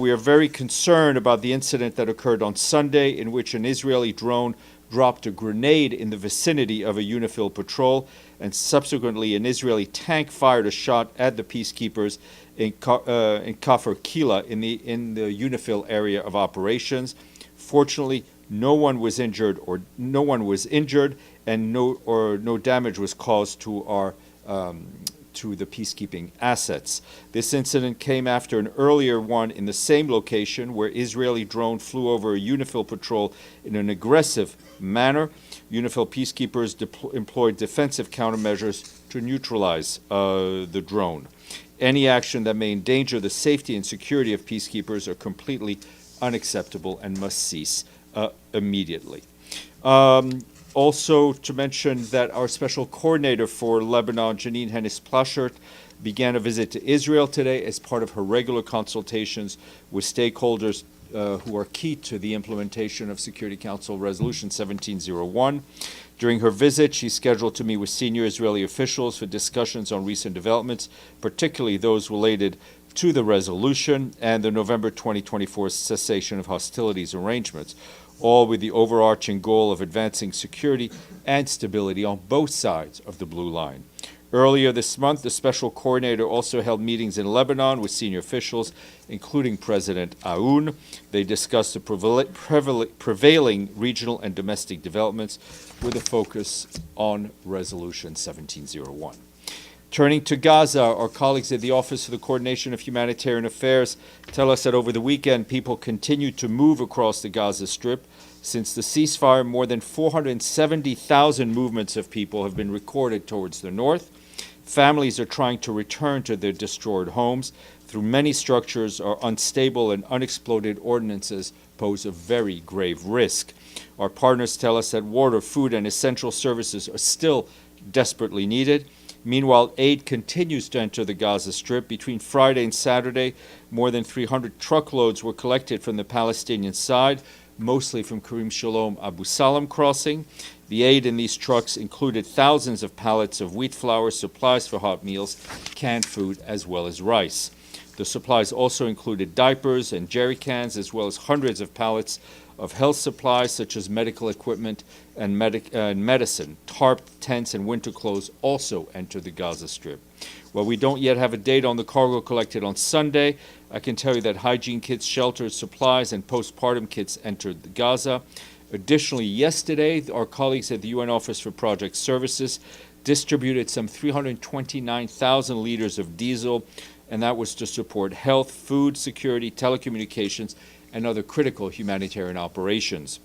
We are very concerned about the incident that occurred on Sunday in which an Israeli drone dropped a grenade in the vicinity of a UNIFIL patrol, and subsequently an Israeli tank fired a shot at the Peacekeepers in Kfar Kila in the UNIFIL area of operations. Fortunately, no one was injured, and no damage was caused to the peacekeeping assets. This incident came after an earlier one in the same location where Israeli drone flew over a UNIFIL patrol in an aggressive manner. UNIFIL peacekeepers employed defensive countermeasures to neutralize the drone. Any action that may endanger the safety and security of peacekeepers are completely unacceptable and must cease immediately. Also to mention that our special coordinator for Lebanon, Janine Hennis-Plasschaert, began a visit to Israel today as part of her regular consultations with stakeholders who are key to the implementation of Security Council Resolution 1701. During her visit, she's scheduled to meet with senior Israeli officials for discussions on recent developments, particularly those related to the resolution and the November 2024 cessation of hostilities arrangements, all with the overarching goal of advancing security and stability on both sides of the Blue Line. Earlier this month, the special coordinator also held meetings in Lebanon with senior officials, including President Aoun. They discussed the prevailing regional and domestic developments with a focus on Resolution 1701. Turning to Gaza, our colleagues at the Office for the Coordination of Humanitarian Affairs tell us that over the weekend, people continued to move across the Gaza Strip. Since the ceasefire, more than 470,000 movements of people have been recorded towards the north. Families are trying to return to their destroyed homes. Through many structures are unstable and unexploded ordnances pose a very grave risk. Our partners tell us that water, food, and essential services are still desperately needed. Meanwhile, aid continues to enter the Gaza Strip. Between Friday and Saturday, more than 300 truckloads were collected from the Palestinian side, mostly from Karim Shalom Abu Salam crossing. The aid in these trucks included thousands of pallets of wheat flour, supplies for hot meals, canned food, as well as rice. The supplies also included diapers and jerry cans, as well as hundreds of pallets of health supplies such as medical equipment and medicine. Tarp, tents, and winter clothes also entered the Gaza Strip. While we don't yet have a date on the cargo collected on Sunday, I can tell you that hygiene kits, shelters, supplies, and postpartum kits entered Gaza. Additionally, yesterday, our colleagues at the UN Office for Project Services distributed some 329,000 liters of diesel, and that was to support health, food security, telecommunications, and other critical humanitarian operations.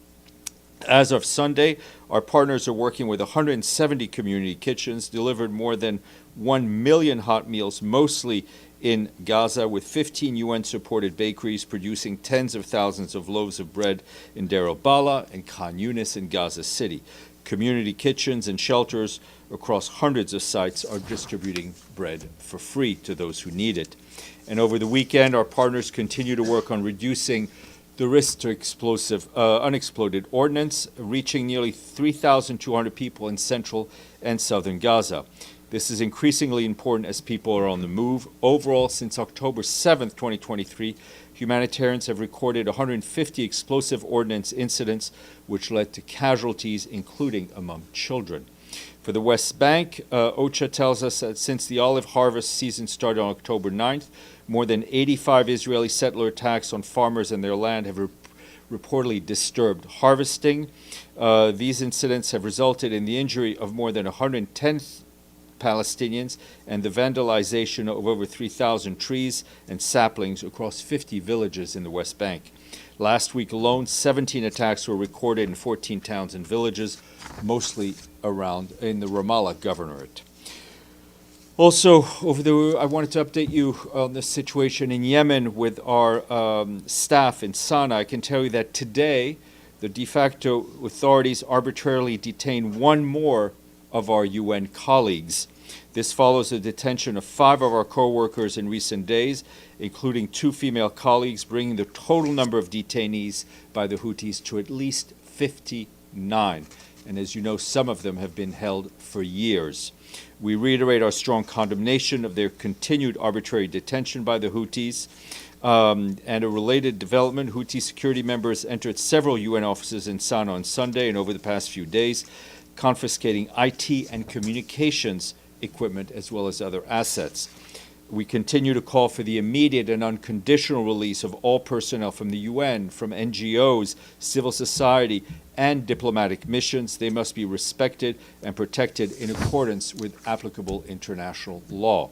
As of Sunday, our partners are working with 170 community kitchens, delivered more than 1 million hot meals, mostly in Gaza, with 15 UN-supported bakeries producing tens of thousands of loaves of bread in Deir el-Balah and Khan Yunis in Gaza City. Community kitchens and shelters across hundreds of sites are distributing bread for free to those who need it. And over the weekend, our partners continue to work on reducing the risk to unexploded ordnance, reaching nearly 3,200 people in central and southern Gaza. This is increasingly important as people are on the move. Overall, since October 7th, 2023, humanitarians have recorded 150 explosive ordnance incidents, which led to casualties, including among children. For the West Bank, OCHA tells us that since the olive harvest season started on October 9th, more than 85 Israeli settler attacks on farmers and their land have reportedly disturbed harvesting. These incidents have resulted in the injury of more than 110 Palestinians and the vandalization of over 3,000 trees and saplings across 50 villages in the West Bank. Last week alone, 17 attacks were recorded in 14 towns and villages, mostly around in the Ramallah governorate. Also, I wanted to update you on the situation in Yemen with our staff in Sana'a. I can tell you that today, the de facto authorities arbitrarily detained one more of our UN colleagues. This follows the detention of 5 of our co-workers in recent days, including 2 female colleagues, bringing the total number of detainees by the Houthis to at least 59. And as you know, some of them have been held for years. We reiterate our strong condemnation of their continued arbitrary detention by the Houthis. And a related development, Houthi security members entered several UN offices in Sana'a on Sunday and over the past few days, confiscating IT and communications equipment as well as other assets. We continue to call for the immediate and unconditional release of all personnel from the UN, from NGOs, civil society, and diplomatic missions. They must be respected and protected in accordance with applicable international law.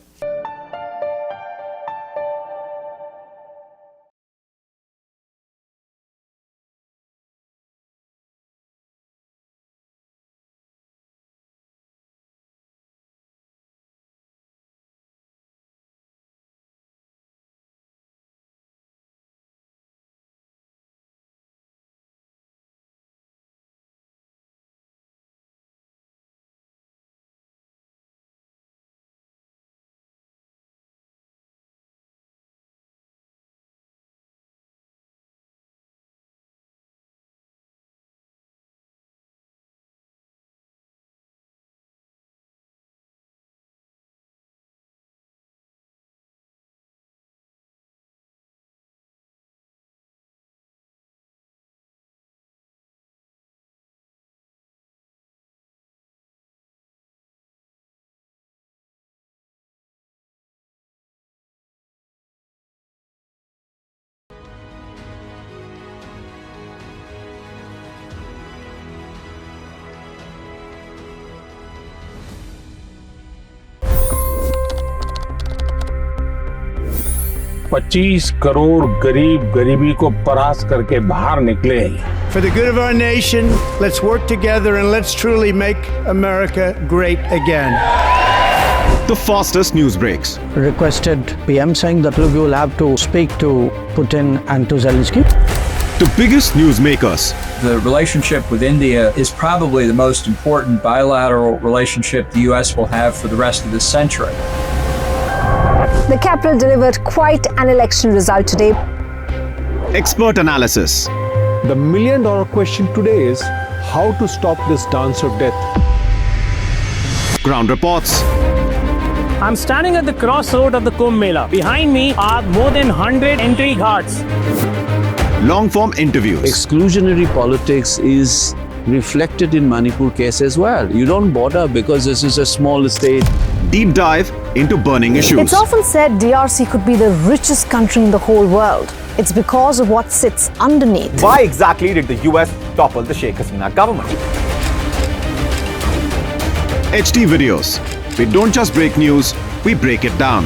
$25 crore गरीब गरीबी को परास्त करके बाहर निकले। For the good of our nation, let's work together and let's truly make America great again. The fastest news breaks. Requested PM saying that look, you will have to speak to Putin and to Zelensky. The biggest news makers. The relationship with India is probably the most important bilateral relationship the U.S. will have for the rest of this century. The capital delivered quite an election result today. Expert analysis. The million-dollar question today is how to stop this dance of death. Ground reports. I'm standing at the crossroad of the Kumbh Mela. Behind me are more than 100 entry guards. Long-form interviews. Exclusionary politics is reflected in Manipur case as well. You don't bother because this is a small state. Deep dive into burning issues. It's often said DRC could be the richest country in the whole world. It's because of what sits underneath. Why exactly did the US topple the Sheikh Hasina government? HT videos. We don't just break news, we break it down.